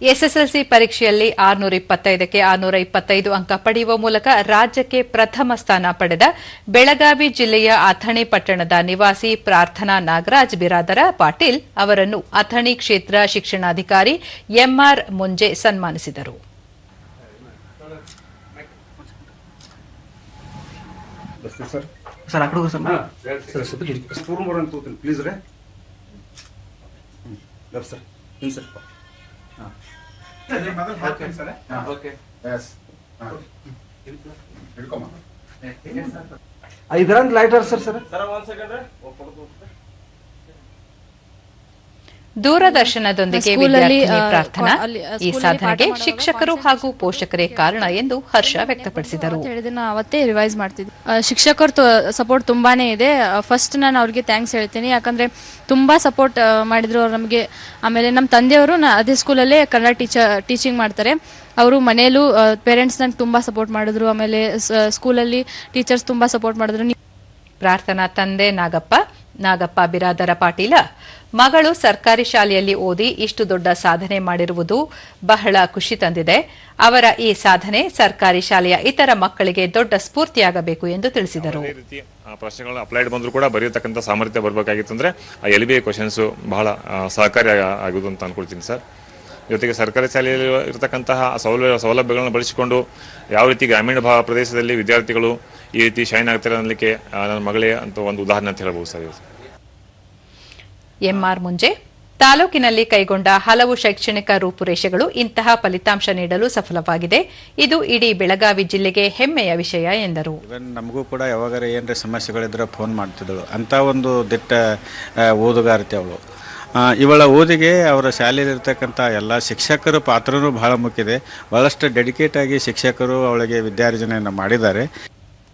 SSLC ಪರೀಕ್ಷೆಯಲ್ಲಿ 625ಕ್ಕೆ 625 ಅಂಕ ಪಡೆಯುವ ಮೂಲಕ ರಾಜ್ಯಕ್ಕೆ ಪ್ರಥಮ ಸ್ಥಾನ ಪಡೆದ ಬೆಳಗಾವಿ ಜಿಲ್ಲೆಯ ಅಥಣಿ ಪಟ್ಟಣದ ನಿವಾಸಿ ಪ್ರಾರ್ಥನಾ ನಾಗರಾಜ್ ಬಿರಾದರ ಪಾಟೀಲ್ ಅವರನ್ನು ಅಥಣಿ ಕ್ಷೇತ್ರ ಶಿಕ್ಷಣಾಧಿಕಾರಿ ಎಂಆರ್ ಮುಂಜೆ ಸನ್ಮಾನಿಸಿದರು. ದೂರದರ್ಶನದೊಂದಿಗೆ ವಿದ್ಯಾರ್ಥಿನಿ ಪ್ರಾರ್ಥನಾ ಈ ಸಾಧನೆಗೆ ಶಿಕ್ಷಕರು ಹಾಗೂ ಪೋಷಕರೇ ಕಾರಣ ಎಂದು ಹರ್ಷ ವ್ಯಕ್ತಪಡಿಸಿದರು. ಅವತ್ತೇ ರಿವೈಸ್ ಮಾಡ್ತಿದ್ದೆ. ಶಿಕ್ಷಕರ ಸಪೋರ್ಟ್ ತುಂಬಾನೇ ಇದೆ. ಫಸ್ಟ್ ನಾನು ಅವ್ರಿಗೆ ಥ್ಯಾಂಕ್ಸ್ ಹೇಳ್ತೀನಿ, ಯಾಕಂದ್ರೆ ತುಂಬಾ ಸಪೋರ್ಟ್ ಮಾಡಿದ್ರು ಅವ್ರು ನಮಗೆ. ಆಮೇಲೆ ನಮ್ಮ ತಂದೆಯವರು ಅದೇ ಸ್ಕೂಲಲ್ಲೇ ಕನ್ನಡ ಟೀಚಿಂಗ್ ಮಾಡ್ತಾರೆ. ಅವರು ಮನೆಯಲ್ಲೂ ಪೇರೆಂಟ್ಸ್ ನಂಗೆ ತುಂಬಾ ಸಪೋರ್ಟ್ ಮಾಡಿದ್ರು. ಆಮೇಲೆ ಸ್ಕೂಲಲ್ಲಿ ಟೀಚರ್ಸ್ ತುಂಬಾ ಸಪೋರ್ಟ್ ಮಾಡಿದ್ರು. ಪ್ರಾರ್ಥನಾ ತಂದೆ ನಾಗಪ್ಪ ಬಿರಾದರ ಪಾಟೀಲ ಮಗಳು ಸರ್ಕಾರಿ ಶಾಲೆಯಲ್ಲಿ ಓದಿ ಇಷ್ಟು ದೊಡ್ಡ ಸಾಧನೆ ಮಾಡಿರುವುದು ಬಹಳ ಖುಷಿ ತಂದಿದೆ. ಅವರ ಈ ಸಾಧನೆ ಸರ್ಕಾರಿ ಶಾಲೆಯ ಇತರ ಮಕ್ಕಳಿಗೆ ದೊಡ್ಡ ಸ್ಫೂರ್ತಿಯಾಗಬೇಕು ಎಂದು ತಿಳಿಸಿದರು. ಪ್ರಶ್ನೆಗಳು ಅಪ್ಲೈಡ್ ಬಂದರೂ ಕೂಡ ಬರೆಯತಕ್ಕಂಥ ಸಾಮರ್ಥ್ಯ ಬರಬೇಕಾಗಿತ್ತು ಅಂದ್ರೆ ಆ LBI ಕ್ವಶನ್ಸ್ ಬಹಳ ಸಹಕಾರಿ ಆಗುವುದು ಅಂತ ಅನ್ಕೊಳ್ತೀನಿ ಸರ್. ಜೊತೆಗೆ ಸರ್ಕಾರಿ ಶಾಲೆಯಲ್ಲಿ ಇರತಕ್ಕಂತಹ ಸೌಲಭ್ಯಗಳನ್ನು ಬಳಸಿಕೊಂಡು ಯಾವ ರೀತಿ ಗ್ರಾಮೀಣ ಪ್ರದೇಶದಲ್ಲಿ ವಿದ್ಯಾರ್ಥಿಗಳು ಈ ರೀತಿ ಶೈನ್ ಆಗ್ತಾರೆ ಅನ್ನಲಿಕ್ಕೆ ನನ್ನ ಮಗಳೇ ಅಂತ ಒಂದು ಉದಾಹರಣೆ ಅಂತ ಹೇಳಬಹುದು ಸರ್. ಎಂಆರ್ ಮುಂಜೆ ತಾಲೂಕಿನಲ್ಲಿ ಕೈಗೊಂಡ ಹಲವು ಶೈಕ್ಷಣಿಕ ರೂಪುರೇಷೆಗಳು ಇಂತಹ ಫಲಿತಾಂಶ ನೀಡಲು ಸಫಲವಾಗಿದೆ. ಇದು ಇಡೀ ಬೆಳಗಾವಿ ಜಿಲ್ಲೆಗೆ ಹೆಮ್ಮೆಯ ವಿಷಯ ಎಂದರು. ನಮಗೂ ಕೂಡ ಯಾವಾಗಾರ ಏನರ ಸಮಸ್ಯೆಗಳಿದ್ರೆ ಫೋನ್ ಮಾಡ್ತಿದ್ದಳು. ಅಂತ ಒಂದು ದಿಟ್ಟ ಓದುಗಾರತಿ ಅವಳು. ಇವಳ ಓದಿಗೆ ಅವರ ಶಾಲೆಯಲ್ಲಿರ್ತಕ್ಕಂಥ ಎಲ್ಲ ಶಿಕ್ಷಕರ ಪಾತ್ರನೂ ಬಹಳ ಮುಖ್ಯ ಇದೆ. ಬಹಳಷ್ಟು ಡೆಡಿಕೇಟ್ ಆಗಿ ಶಿಕ್ಷಕರು ಅವಳಿಗೆ ವಿದ್ಯಾರ್ಜನೆಯನ್ನು ಮಾಡಿದ್ದಾರೆ.